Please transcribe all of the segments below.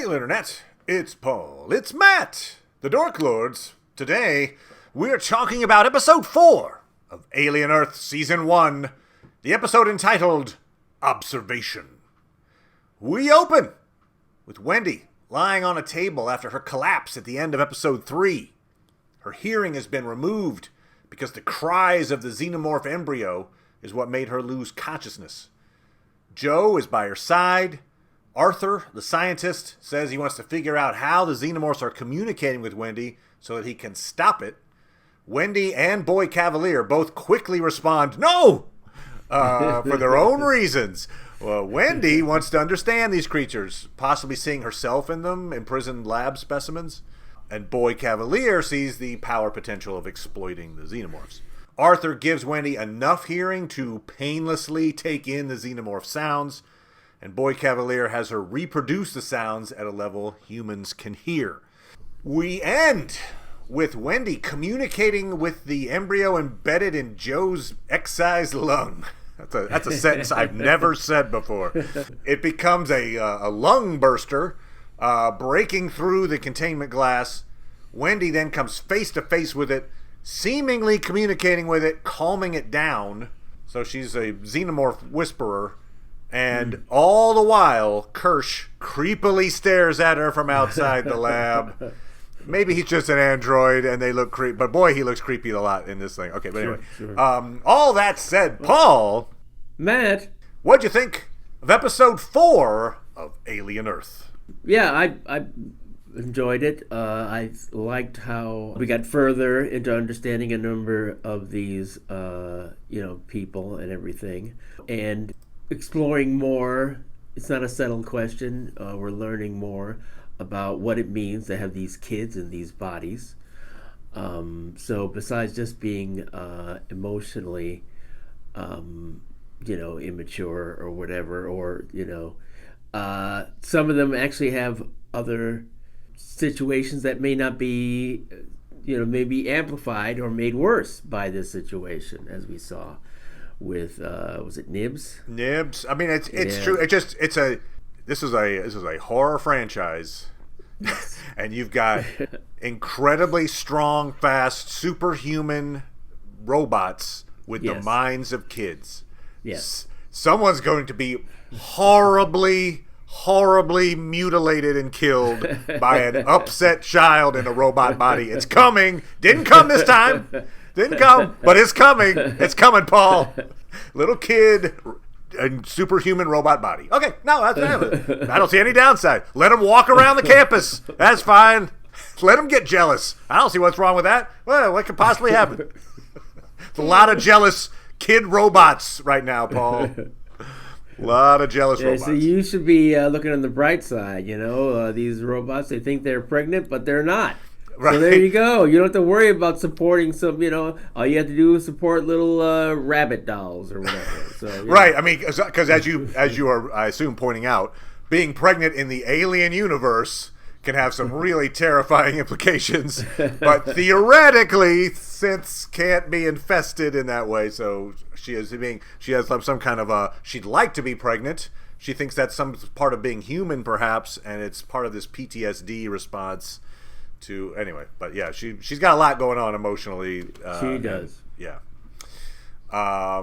Hail Internet, it's Paul, it's Matt, the Dork Lords. Today, we're talking about episode 4 of Alien Earth Season 1, the episode entitled Observation. We open with Wendy lying on a table after her collapse at the end of episode 3. Her hearing has been removed because the cries of the xenomorph embryo is what made her lose consciousness. Joe is by her side. Arthur, the scientist, says he wants to figure out how the xenomorphs are communicating with Wendy so that he can stop it. Wendy and Boy Cavalier both quickly respond, no! For their own reasons. Well, Wendy wants to understand these creatures, possibly seeing herself in them, imprisoned lab specimens. And Boy Cavalier sees the power potential of exploiting the xenomorphs. Arthur gives Wendy enough hearing to painlessly take in the xenomorph sounds, and Boy Cavalier has her reproduce the sounds at a level humans can hear. We end with Wendy communicating with the embryo embedded in Joe's excised lung. That's a sentence I've never said before. It becomes a lung burster, breaking through the containment glass. Wendy then comes face to face with it, seemingly communicating with it, calming it down. So she's a xenomorph whisperer. And all the while, Kirsch creepily stares at her from outside the lab. Maybe he's just an android and they look creepy. But boy, he looks creepy a lot in this thing. Okay, but anyway. Sure. All that said, Paul. Matt. What'd you think of episode 4 of Alien Earth? Yeah, I enjoyed it. I liked how we got further into understanding a number of these, people and everything. And exploring more. It's not a settled question. We're learning more about what it means to have these kids in these bodies. So besides just being emotionally, immature or whatever, or, some of them actually have other situations that may not be, maybe amplified or made worse by this situation, as we saw with was it Nibs? Nibs. I mean, it's true. This is a horror franchise, and you've got incredibly strong, fast, superhuman robots with the minds of kids. Yes. Someone's going to be horribly mutilated and killed by an upset child in a robot body. It's coming. Didn't come this time. Didn't come, but it's coming. It's coming, Paul. Little kid and superhuman robot body. Okay, no, that's it. I don't see any downside. Let him walk around the campus. That's fine. Let him get jealous. I don't see what's wrong with that. Well, what could possibly happen? There's a lot of jealous kid robots right now, Paul. A lot of jealous robots. So you should be looking on the bright side, These robots, they think they're pregnant, but they're not. Right. So there you go. You don't have to worry about supporting some, all you have to do is support little rabbit dolls or whatever. So, right. I mean, because as you are, I assume, pointing out, being pregnant in the alien universe can have some really terrifying implications. But theoretically, synths can't be infested in that way. So she has some kind of she'd like to be pregnant. She thinks that's some part of being human, perhaps, and it's part of this PTSD response. But yeah, she's got a lot going on emotionally. She does. Yeah.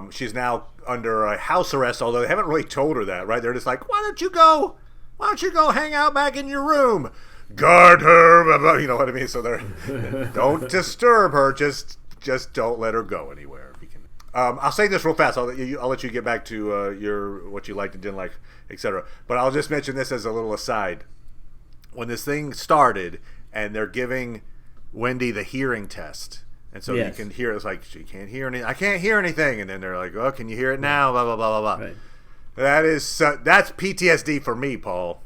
She's now under a house arrest, although they haven't really told her that, right? They're just like, why don't you go hang out back in your room? Guard her, you know what I mean? So they're don't disturb her, just don't let her go anywhere. If you can. I'll say this real fast. I'll let you get back to what you liked and didn't like, etc. But I'll just mention this as a little aside. When this thing started, and they're giving Wendy the hearing test. And so you can hear, it's like, she can't hear anything. I can't hear anything. And then they're like, oh, can you hear it now? Blah, blah, blah, blah, blah. Right. That's PTSD for me, Paul.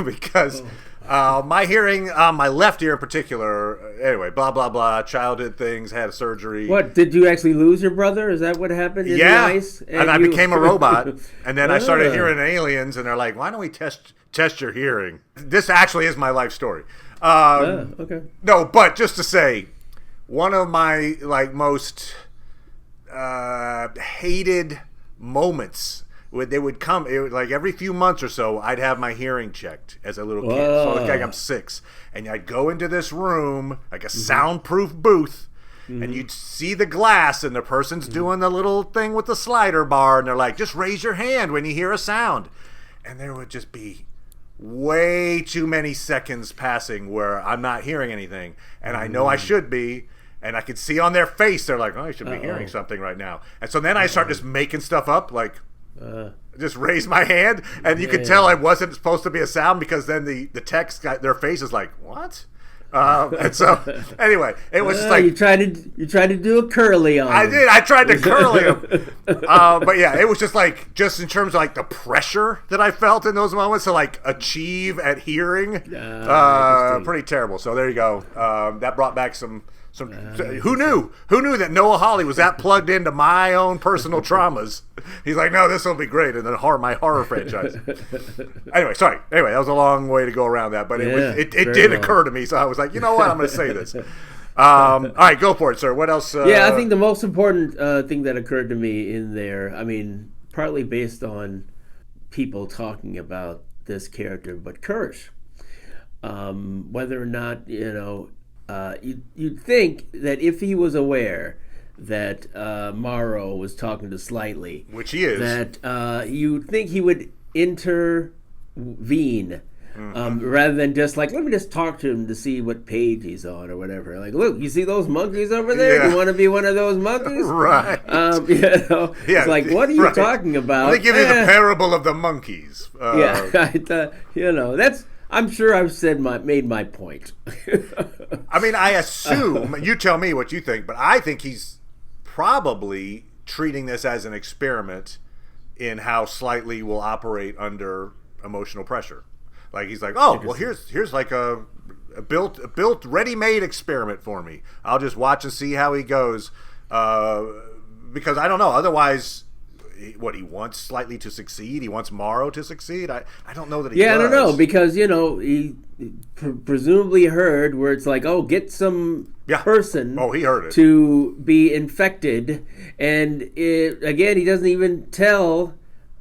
Because my hearing on my left ear in particular, anyway, blah, blah, blah, childhood things, had surgery. What, did you actually lose your brother? Is that what happened in the ice? And I became a robot. And then I started hearing aliens, and they're like, why don't we test your hearing? This actually is my life story. Okay. No, but just to say, one of my most hated moments they would come, like every few months or so, I'd have my hearing checked as a little kid. Whoa. So like I'm 6. And I'd go into this room, like a soundproof booth, and you'd see the glass, and the person's doing the little thing with the slider bar, and they're like, just raise your hand when you hear a sound. And there would just be way too many seconds passing where I'm not hearing anything, and I know I should be, and I could see on their face they're like, oh, I should be hearing something right now. And so then I start just making stuff up, like just raise my hand, and you could tell it wasn't supposed to be a sound, because then the text got, their face is like, what? And so anyway, it was just like you tried to do a curly on. I did. I tried to curly him, but yeah, it was just in terms of like the pressure that I felt in those moments to like achieve at hearing, pretty terrible. So there you go. That brought back some. Who knew that Noah Hawley was that plugged into my own personal traumas? He's like, no, this will be great, and then my horror franchise. Anyway, sorry. Anyway, that was a long way to go around that, but it did occur to me, so I was like, you know what, I'm going to say this. All right, go for it, sir. What else? I think the most important thing that occurred to me in there, I mean, partly based on people talking about this character, but Kirsch, whether or not you'd think that if he was aware that Morrow was talking to Slightly, which he is, that you'd think he would intervene rather than just like, let me just talk to him to see what page he's on or whatever. Like, look, you see those monkeys over there? Yeah. You want to be one of those monkeys? Right. It's like, what are you talking about? They give you the parable of the monkeys. That's. I'm sure I've made my point. I mean, I assume, you tell me what you think, but I think he's probably treating this as an experiment in how Slightly will operate under emotional pressure. Like he's like, oh, well, here's like a built ready-made experiment for me. I'll just watch and see how he goes, because I don't know. Otherwise, what he wants Slightly to succeed, he wants Morrow to succeed. I don't know that he does. I don't know, because he presumably heard where it's like, oh, get some person he heard it. To be infected, and again, he doesn't even tell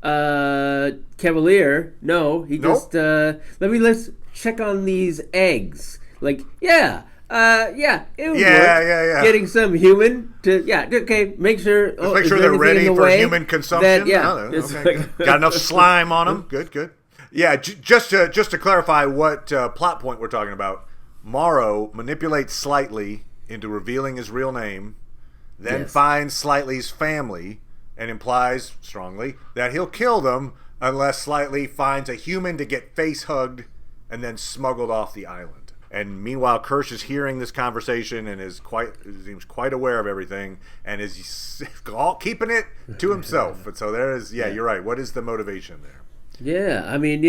Cavalier. No, he just let's check on these eggs. Like, it would work. Getting some human to, make sure. Make sure they're ready for human consumption. Got enough slime on them. Good. Yeah, just to clarify what plot point we're talking about. Morrow manipulates Slightly into revealing his real name, then finds Slightly's family and implies strongly that he'll kill them unless Slightly finds a human to get face hugged and then smuggled off the island. And meanwhile, Kirsch is hearing this conversation and seems quite aware of everything and is all keeping it to himself. And so there is, you're right. What is the motivation there? Yeah, I mean,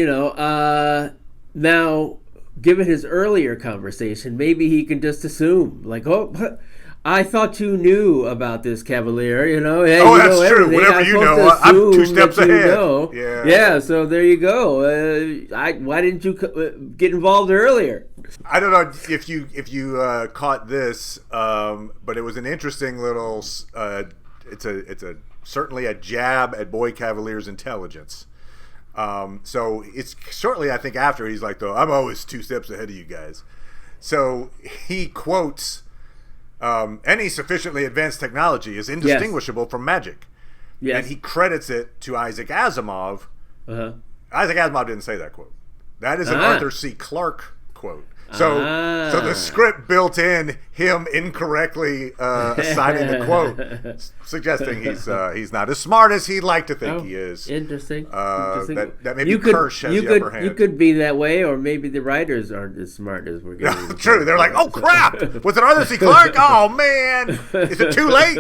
now, given his earlier conversation, maybe he can just assume, like, oh, I thought you knew about this, Cavalier. Hey, that's true. Whatever you know, I'm 2 steps ahead. Yeah. So there you go. Why didn't you get involved earlier? I don't know if you caught this, but it was an interesting little. It's certainly a jab at Boy Cavalier's intelligence. So it's shortly, I think, after he's like, I'm always 2 steps ahead of you guys. So he quotes. Any sufficiently advanced technology is indistinguishable from magic. Yes. And he credits it to Isaac Asimov. Isaac Asimov didn't say that quote. That is an Arthur C. Clarke quote. So the script built in him incorrectly assigning the quote, suggesting he's not as smart as he'd like to think he is. Interesting. That maybe Kirsch has the upper hand. You could be that way, or maybe the writers aren't as smart as we're getting. True. They're like, oh crap! Was it Arthur C. Clarke? Oh man! Is it too late?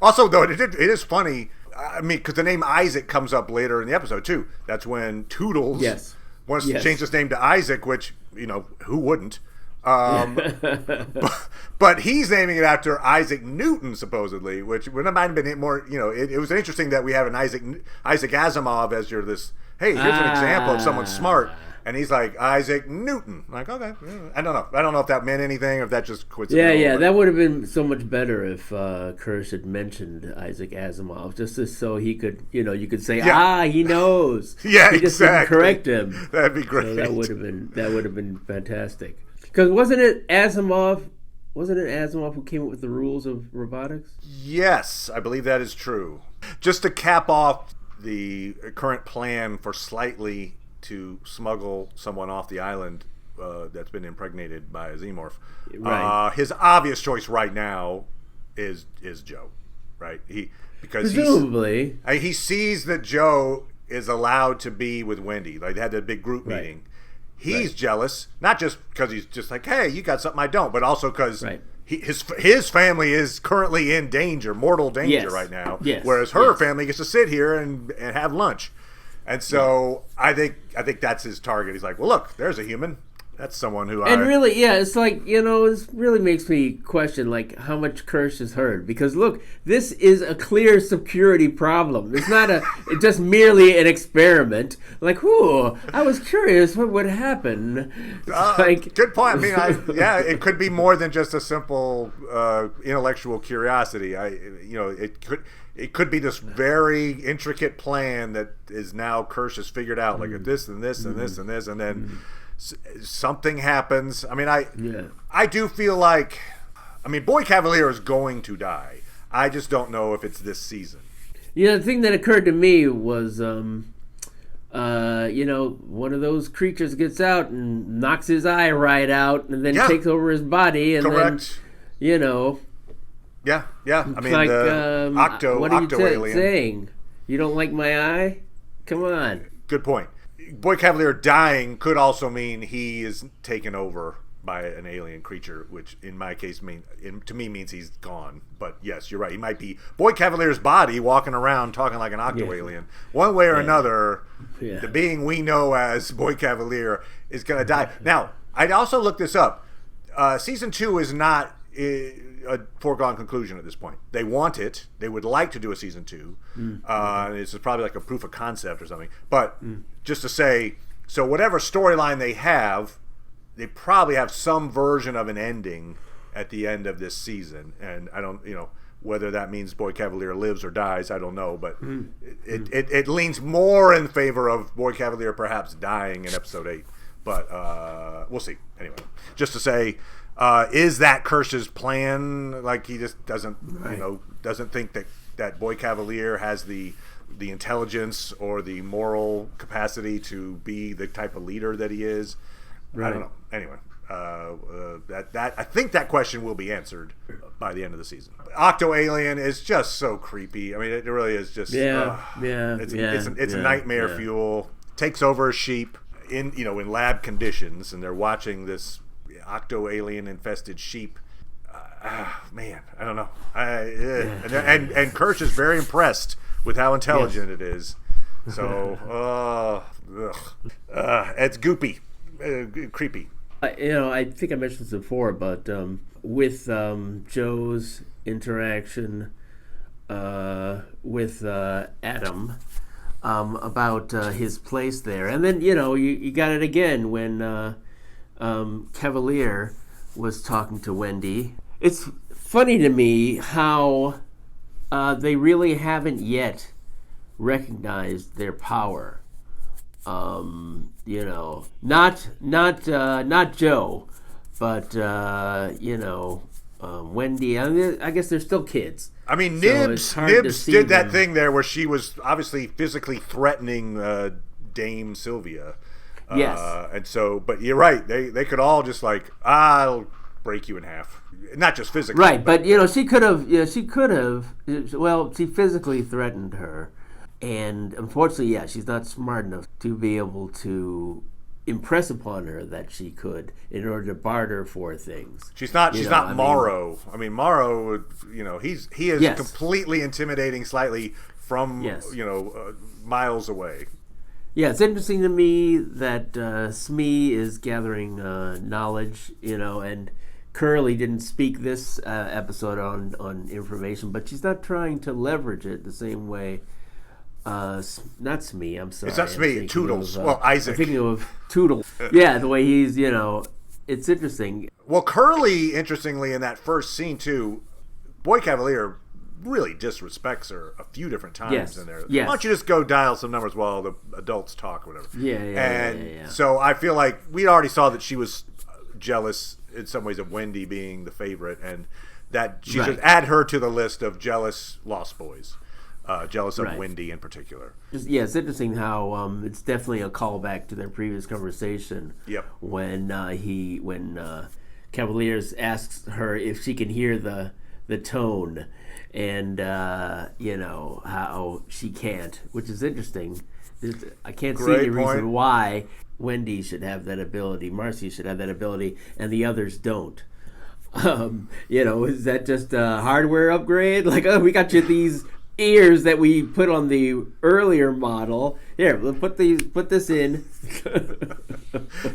Also, though, it is funny. I mean, because the name Isaac comes up later in the episode too. That's when Toodles wants to change his name to Isaac, which, who wouldn't? But he's naming it after Isaac Newton, supposedly, which would have been more, it was interesting that we have an Isaac Asimov as hey, here's an example of someone smart. And he's like, Isaac Newton. I'm like, okay, yeah. I don't know. I don't know if that meant anything or if that just coincidental. Yeah, that would have been so much better if Kirsch had mentioned Isaac Asimov, just so he could, you could say, he knows. Yeah, he just didn't correct him. That'd be great. So that would have been fantastic. Because wasn't it Asimov who came up with the rules of robotics? Yes, I believe that is true. Just to cap off the current plan for Slightly to smuggle someone off the island that's been impregnated by a xenomorph. Right. His obvious choice right now is Joe, right? Presumably he sees that Joe is allowed to be with Wendy. Like they had that big group meeting. He's jealous, not just because he's just like, hey, you got something I don't, but also because his family is currently in danger, mortal danger right now. Yes. Whereas her family gets to sit here and have lunch. And so I think that's his target. He's like, well, look, there's a human. That's someone who really, it's like, it really makes me question, like, how much Kirsch has heard. Because, look, this is a clear security problem. It's not it's just merely an experiment. Like, I was curious what would happen. Good point. I mean, it could be more than just a simple intellectual curiosity. It could be this very intricate plan that is now Kirsch has figured out, like this and this and this and this, and then something happens. I mean, I do feel like, Boy Cavalier is going to die. I just don't know if it's this season. The thing that occurred to me was, one of those creatures gets out and knocks his eye right out, and then takes over his body, and correct. Then, Yeah. I mean, like, the what are you alien. saying? You don't like my eye? Come on. Good point. Boy Cavalier dying could also mean he is taken over by an alien creature, which in my case to me means he's gone. But yes, you're right. He might be Boy Cavalier's body walking around talking like an octo-alien. One way or another, the being we know as Boy Cavalier is going to die. Now, I'd also look this up. Season 2 is not a foregone conclusion at this point. They want it. They would like to do a season 2. This is probably like a proof of concept or something. But just to say, so whatever storyline they have, they probably have some version of an ending at the end of this season. And I don't, whether that means Boy Cavalier lives or dies, I don't know. But it leans more in favor of Boy Cavalier perhaps dying in episode 8. But we'll see. Anyway, just to say, is that Kirsch's plan? Like he just doesn't, doesn't think that Boy Cavalier has the intelligence or the moral capacity to be the type of leader that he is. Right. I don't know. Anyway, that I think that question will be answered by the end of the season. Octo-alien is just so creepy. I mean, it really is just it's nightmare fuel. Takes over a sheep in lab conditions, and they're watching this octo-alien infested sheep. Man, I don't know. And Kirsch is very impressed with how intelligent it is. So, it's goopy, creepy. I think I mentioned this before, but with Joe's interaction with Adam about his place there, and then you got it again when Cavalier was talking to Wendy. It's funny to me how they really haven't yet recognized their power. Not Joe, but Wendy. I guess they're still kids. I mean, Nibs did that thing there where she was obviously physically threatening Dame Sylvia. Yes. And so, but you're right. They could all just like, I'll break you in half. Not just physically. Right, but she could have. Well, she physically threatened her, and unfortunately, she's not smart enough to be able to impress upon her that she could in order to barter for things. She's not Morrow. Morrow. He is completely intimidating, slightly from miles away. Yeah, it's interesting to me that Smee is gathering knowledge, and Curly didn't speak this episode on information, but she's not trying to leverage it the same way Not Smee. I'm sorry. It's not Smee. Toodles. Isaac. I'm thinking of Toodles. Yeah, the way he's, it's interesting. Well, Curly, interestingly, in that first scene too, Boy Cavalier really disrespects her a few different times in there. Yes. Why don't you just go dial some numbers while the adults talk or whatever? Yeah. So I feel like we already saw that she was jealous in some ways of Wendy being the favorite, and that she should add her to the list of jealous Lost Boys. Jealous of Wendy in particular. It's interesting how it's definitely a callback to their previous conversation. Yep. When Cavaliers asks her if she can hear the tone, and how she can't, which is interesting. I can't see any reason why Wendy should have that ability, Marcy should have that ability, and the others don't. Is that just a hardware upgrade? Like, oh, we got you these ears that we put on the earlier model. Here, we'll put this in.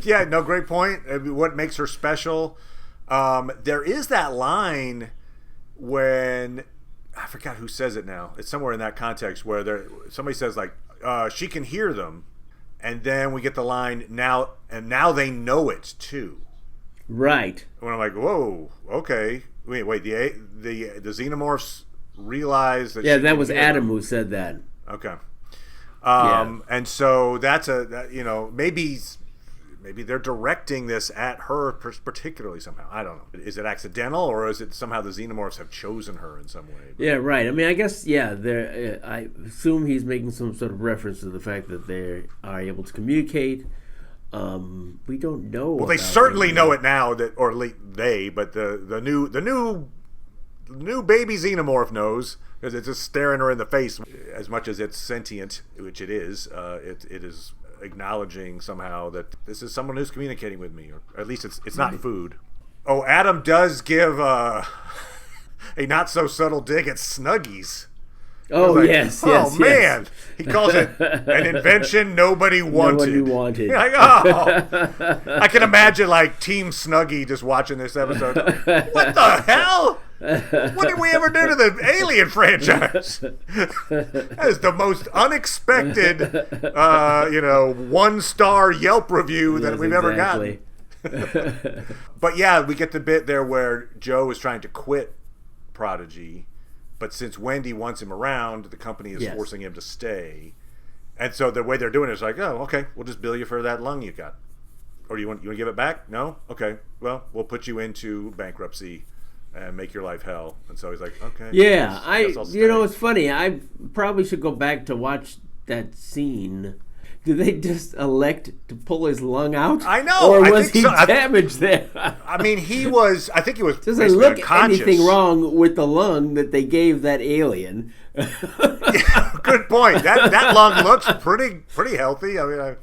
Yeah, no, great point. What makes her special? There is that line when I forgot who says it now. It's somewhere in that context where somebody says like she can hear them, and then we get the line now they know it too. Right. When I'm like, whoa, okay, wait, the xenomorphs realize that. Yeah, that was Adam who said that. Okay. And so maybe they're directing this at her particularly somehow. I don't know. Is it accidental, or is it somehow the xenomorphs have chosen her in some way? Yeah, right. I mean, I guess, I assume he's making some sort of reference to the fact that they are able to communicate. We don't know. Well, they certainly know it now, but the new baby xenomorph knows, because it's just staring her in the face. As much as it's sentient, which it is, it is acknowledging somehow that this is someone who's communicating with me, or at least it's not food. Oh, Adam does give a not so subtle dig at Snuggies. Oh, like, yes. Man, he calls it an invention nobody wanted. Nobody wanted. Like, I can imagine like Team Snuggie just watching this episode. What the hell? What did we ever do to the Alien franchise? That is the most unexpected, 1-star Yelp review that we've ever gotten. But yeah, we get the bit there where Joe is trying to quit Prodigy, but since Wendy wants him around, the company is forcing him to stay. And so the way they're doing it is like, oh, okay, we'll just bill you for that lung you got. Or you want to give it back? No? Okay. Well, we'll put you into bankruptcy and make your life hell. And so he's like, okay. Yeah, it's funny. I probably should go back to watch that scene. Did they just elect to pull his lung out? I know. Or was he damaged there? I mean, I think he was doesn't look anything wrong with the lung that they gave that alien. Yeah, good point. That lung looks pretty healthy. I mean,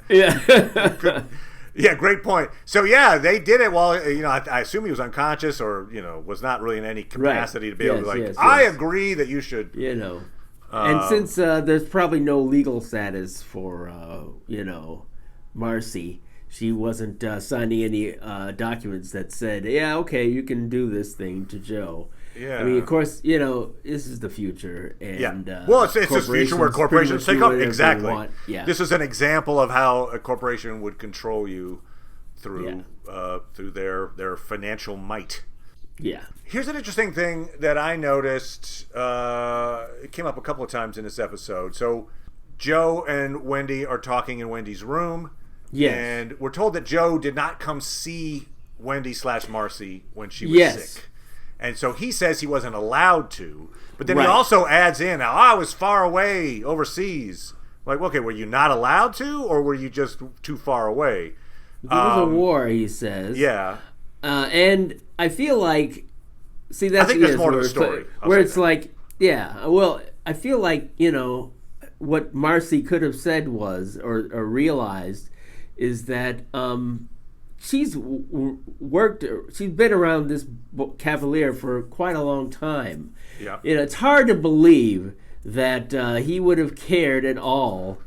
yeah, great point. So yeah, they did it while I assume he was unconscious or was not really in any capacity to be able to I agree that you should. And since there's probably no legal status for Marcy, she wasn't signing any documents that said, yeah, okay, you can do this thing to Joe. Yeah. I mean, of course, this is the future, and well, it's this future where corporations take up exactly. Yeah. This is an example of how a corporation would control you through their financial might. Yeah. Here's an interesting thing that I noticed. It came up a couple of times in this episode. So Joe and Wendy are talking in Wendy's room. Yes. And we're told that Joe did not come see Wendy/Marcy when she was sick. And so he says he wasn't allowed to. But then he also adds in, now I was far away overseas. Like, okay, were you not allowed to, or were you just too far away? There was a war, he says. Yeah. And I feel like, see, that's I think there's more to the story. Where it's like, I feel like, what Marcy could have said was, or realized, is that she's been around this Cavalier for quite a long time. Yeah. It's hard to believe that he would have cared at all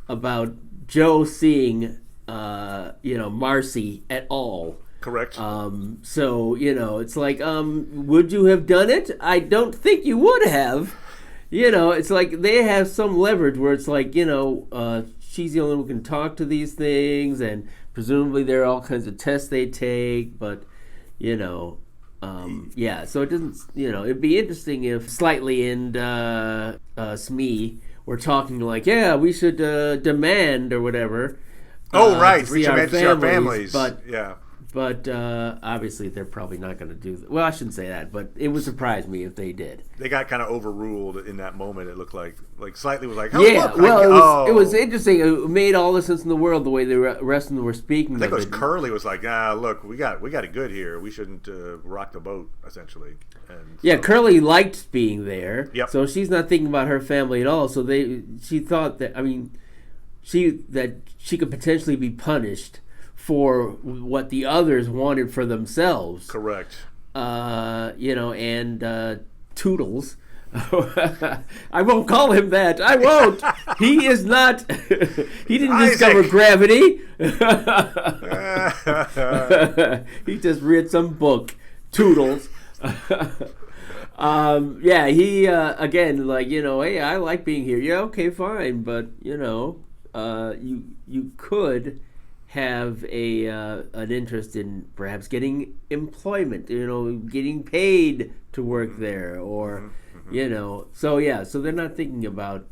about Joe seeing, Marcy at all. Correct. So, it's like, would you have done it? I don't think you would have. It's like they have some leverage where it's like, she's the only one who can talk to these things, and presumably there are all kinds of tests they take, but, so it doesn't, it'd be interesting if Slightly and Smee were talking like, yeah, we should demand or whatever. Right. We should see our families. But obviously they're probably not going to do that. Well, I shouldn't say that, but it would surprise me if they did. They got kind of overruled in that moment. It looked like Slightly was like, it was interesting. It made all the sense in the world the way the rest of them were speaking. I think it was Curly was like, look, we got it good here. We shouldn't rock the boat, essentially. And Curly liked being there. Yep. So she's not thinking about her family at all. So she thought that she could potentially be punished for what the others wanted for themselves. Correct. And Toodles. I won't call him that. I won't. He is not. He didn't discover gravity. He just read some book. Toodles. He again, like, hey, I like being here. Yeah, okay, fine, but you could have an interest in perhaps getting employment, getting paid to work there, or so they're not thinking about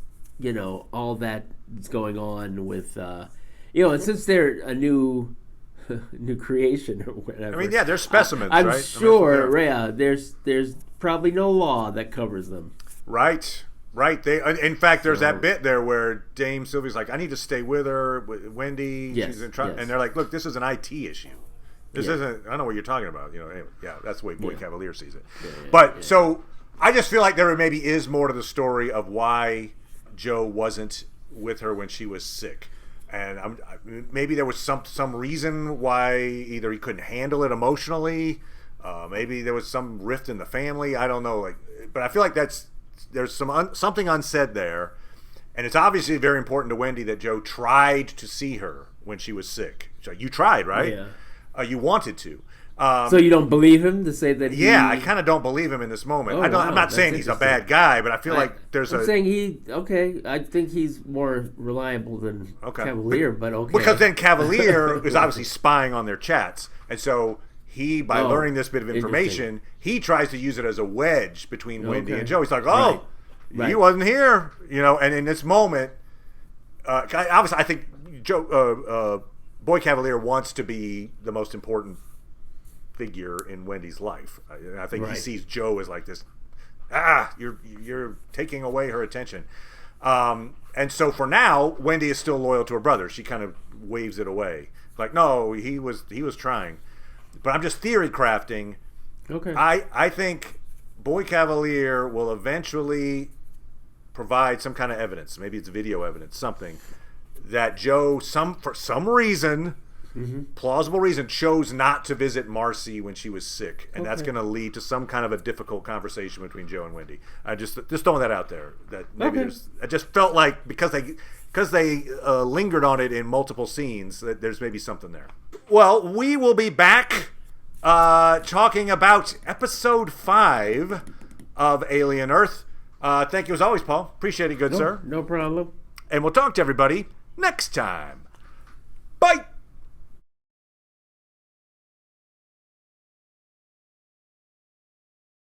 all that's going on with and since they're a new creation or whatever. I mean, they're specimens, I'm right? sure, there's probably no law that covers them. Right. In fact, there's that bit there where Dame Sylvie's like, I need to stay with her, with Wendy. Yes, she's in trouble. yes. And they're like, look, this is an IT issue. This isn't, I don't know what you're talking about. Anyway, that's the way Boy Cavalier sees it. So I just feel like there maybe is more to the story of why Joe wasn't with her when she was sick. And maybe there was some reason why either he couldn't handle it emotionally, maybe there was some rift in the family. I don't know. But I feel like there's something unsaid there, and it's obviously very important to Wendy that Joe tried to see her when she was sick. So you tried, right? Yeah. You wanted to. So you don't believe him to say that? I kind of don't believe him in this moment. Oh, I'm not saying he's a bad guy, but I feel like I'm saying I think he's more reliable than Cavalier, but okay. Because then Cavalier is obviously spying on their chats, and so he, by learning this bit of information, he tries to use it as a wedge between Wendy and Joe. He's like, he wasn't here, and in this moment, obviously I think Boy Cavalier wants to be the most important figure in Wendy's life. I think he sees Joe as like this, you're taking away her attention. And so for now, Wendy is still loyal to her brother. She kind of waves it away. Like, no, he was trying. But I'm just theory crafting. Okay. I think Boy Cavalier will eventually provide some kind of evidence. Maybe it's video evidence, something that Joe, for some reason, plausible reason, chose not to visit Marcy when she was sick, and that's going to lead to some kind of a difficult conversation between Joe and Wendy. I just throwing that out there. That maybe I just felt like because they lingered on it in multiple scenes, that there's maybe something there. Well, we will be back talking about episode 5 of Alien Earth. Thank you as always, Paul. Appreciate it, good sir. No problem. And we'll talk to everybody next time. Bye.